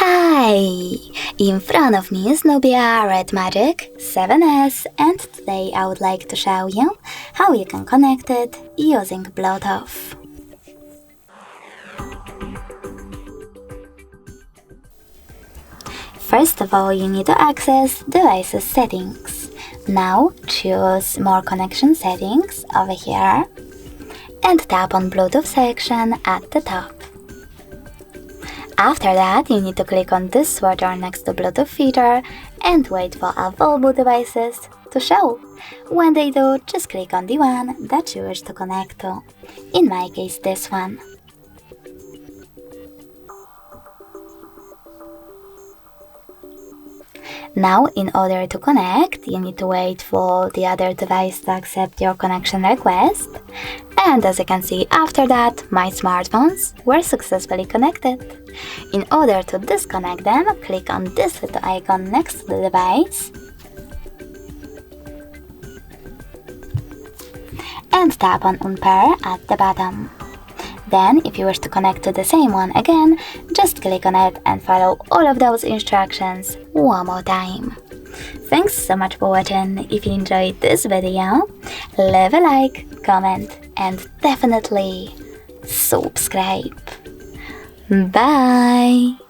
Hi! In front of me is Nubia Red Magic 7S, and today I would like to show you how you can connect it using Bluetooth. First of all, you need to access devices settings. Now choose more connection settings over here and tap on Bluetooth section at the top. After that, you need to click on this switcher next to Bluetooth feature and wait for available devices to show. When they do, just click on the one that you wish to connect to. In my case, this one. Now, in order to connect, you need to wait for the other device to accept your connection request. And as you can see, after that, my smartphones were successfully connected. In order to disconnect them, click on this little icon next to the device and tap on Unpair at the bottom. Then, if you wish to connect to the same one again, just click on it and follow all of those instructions one more time. Thanks so much for watching. If you enjoyed this video, leave a like, comment, and definitely subscribe. Bye!